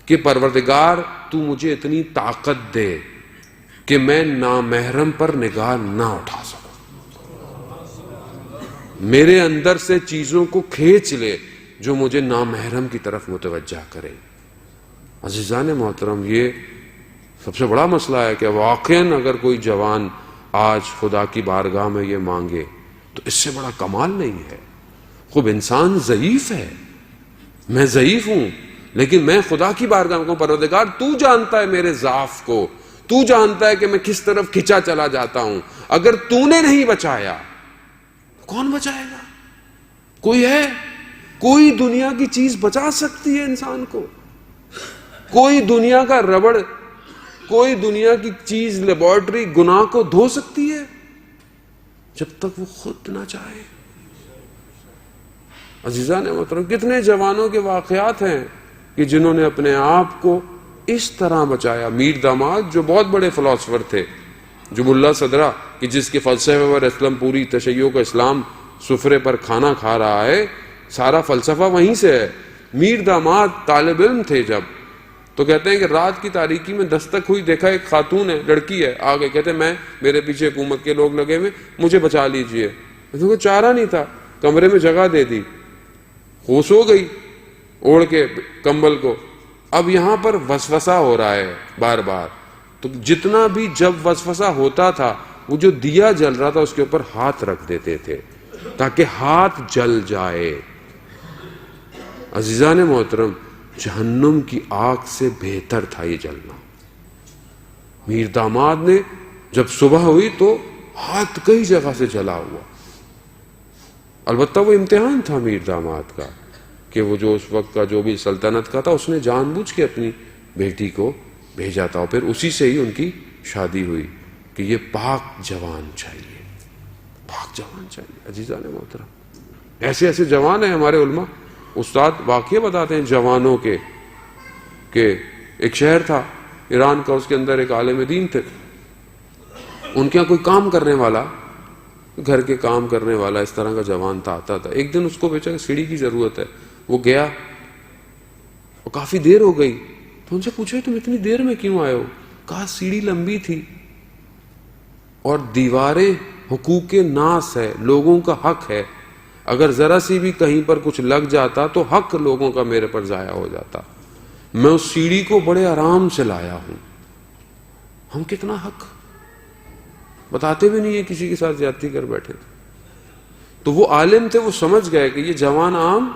کہ پروردگار تو مجھے اتنی طاقت دے کہ میں نامحرم پر نگاہ نہ اٹھا سکوں، میرے اندر سے چیزوں کو کھینچ لے جو مجھے نامحرم کی طرف متوجہ کرے۔ عزیزان محترم، یہ سب سے بڑا مسئلہ ہے کہ واقعاً اگر کوئی جوان آج خدا کی بارگاہ میں یہ مانگے تو اس سے بڑا کمال نہیں ہے۔ خوب انسان ضعیف ہے، میں ضعیف ہوں، لیکن میں خدا کی بارگاہ میں کہوں پروردگار تو جانتا ہے میرے ضعف کو، تو جانتا ہے کہ میں کس طرف کھنچا چلا جاتا ہوں، اگر تو نے نہیں بچایا کون بچائے گا؟ کوئی ہے؟ کوئی دنیا کی چیز بچا سکتی ہے انسان کو؟ کوئی دنیا کا ربڑ، کوئی دنیا کی چیز لیبارٹری گناہ کو دھو سکتی ہے جب تک وہ خود نہ چاہے؟ عزیزان محترم، کتنے جوانوں کے واقعات ہیں کہ جنہوں نے اپنے آپ کو اس طرح بچایا۔ میر داماد جو بہت بڑے فلاسفر تھے، جو ملا صدرہ کہ جس کے فلسفے پر اسلام پوری تشیع کا اسلام سفرے پر کھانا کھا رہا ہے، سارا فلسفہ وہیں سے ہے۔ میر داماد طالب علم تھے جب، تو کہتے ہیں کہ رات کی تاریکی میں دستک ہوئی، دیکھا ایک خاتون ہے، لڑکی ہے، آگے کہتے ہیں میرے پیچھے حکومت کے لوگ لگے ہوئے، مجھے بچا لیجئے۔ کوئی چارہ نہیں تھا، کمرے میں جگہ دے دی، خوش ہو گئی اوڑھ کے کمبل کو۔ اب یہاں پر وسوسہ ہو رہا ہے بار بار، تو جتنا بھی جب وسوسہ ہوتا تھا وہ جو دیا جل رہا تھا اس کے اوپر ہاتھ رکھ دیتے تھے تاکہ ہاتھ جل جائے۔ عزیزان محترم، جہنم کی آگ سے بہتر تھا یہ جلنا۔ میر داماد نے جب صبح ہوئی تو ہاتھ کئی جگہ سے جلا ہوا۔ البتہ وہ امتحان تھا میر داماد کا کہ وہ جو اس وقت کا جو بھی سلطنت کا تھا، اس نے جان بوجھ کے اپنی بیٹی کو بھیجا تھا، اور پھر اسی سے ہی ان کی شادی ہوئی کہ یہ پاک جوان چاہیے، پاک جوان چاہیے۔ عزیزان محترم، ایسے ایسے جوان ہیں ہمارے علماء، استاد واقعہ بتاتے ہیں جوانوں کے، کہ ایک شہر تھا ایران کا، اس کے اندر ایک عالم دین تھے، ان کے یہاں کوئی کام کرنے والا، گھر کے کام کرنے والا اس طرح کا جوان تھا، آتا تھا۔ ایک دن اس کو بیچا کہ سیڑھی کی ضرورت ہے، وہ گیا اور کافی دیر ہو گئی، تو ان سے پوچھا تم اتنی دیر میں کیوں آئے ہو؟ کہا سیڑھی لمبی تھی اور دیواریں حقوق ناس ہے، لوگوں کا حق ہے، اگر ذرا سی بھی کہیں پر کچھ لگ جاتا تو حق لوگوں کا میرے پر ضائع ہو جاتا، میں اس سیڑھی کو بڑے آرام سے لایا ہوں۔ ہم کتنا حق بتاتے بھی نہیں ہیں، کسی کے ساتھ زیادتی کر بیٹھے تھے۔ تو وہ عالم تھے، وہ سمجھ گئے کہ یہ جوان عام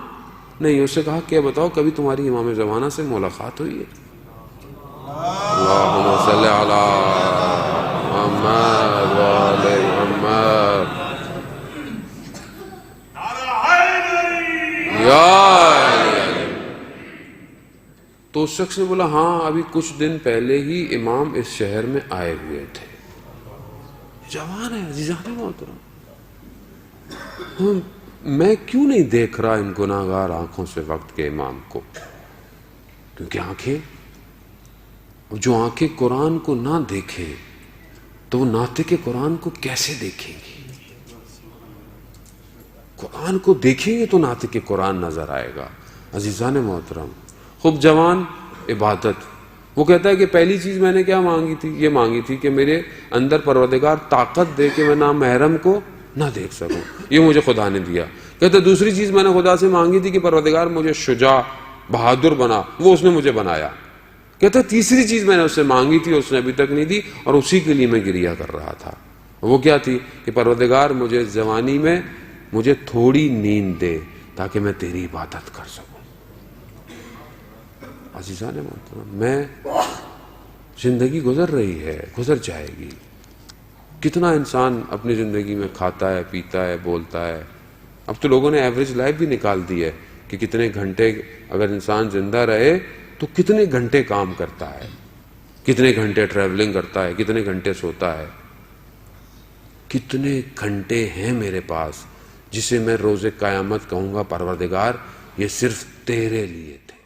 نہیں۔ اس سے کہا کہ بتاؤ کبھی تمہاری امام زمانہ سے ملاقات ہوئی ہے؟ اللہم صلی علی محمد وآل محمد۔ تو اس شخص نے بولا ہاں ابھی کچھ دن پہلے ہی امام اس شہر میں آئے ہوئے تھے۔ جوان ہے عزیزان محترم، میں کیوں نہیں دیکھ رہا ان گناہگار آنکھوں سے وقت کے امام کو؟ کیونکہ آنکھیں، جو آنکھیں قرآن کو نہ دیکھیں تو وہ ناطق قرآن کو کیسے دیکھیں گی؟ قرآن کو دیکھیں گے تو ناطق قرآن نظر آئے گا۔ عزیزان محترم، خوب جوان عبادت، وہ کہتا ہے کہ پہلی چیز میں نے کیا مانگی تھی؟ یہ مانگی تھی کہ میرے اندر پروردگار طاقت دے کہ میں نامحرم کو نہ دیکھ سکوں، یہ مجھے خدا نے دیا۔ کہتا ہے دوسری چیز میں نے خدا سے مانگی تھی کہ پروردگار مجھے شجاع بہادر بنا، وہ اس نے مجھے بنایا۔ کہتا ہے تیسری چیز میں نے اس سے مانگی تھی، اس نے ابھی تک نہیں دی، اور اسی کے لیے میں گریہ کر رہا تھا۔ وہ کیا تھی؟ کہ پروردگار مجھے جوانی میں مجھے تھوڑی نیند دے تاکہ میں تیری عبادت کر سکوں۔ عزیزان محترم، میں زندگی گزر رہی ہے، گزر جائے گی۔ کتنا انسان اپنی زندگی میں کھاتا ہے، پیتا ہے، بولتا ہے۔ اب تو لوگوں نے ایوریج لائف بھی نکال دی ہے کہ کتنے گھنٹے اگر انسان زندہ رہے تو کتنے گھنٹے کام کرتا ہے، کتنے گھنٹے ٹریولنگ کرتا ہے، کتنے گھنٹے سوتا ہے۔ کتنے گھنٹے ہیں میرے پاس جسے میں روز قیامت کہوں گا پروردگار یہ صرف تیرے لیے تھے۔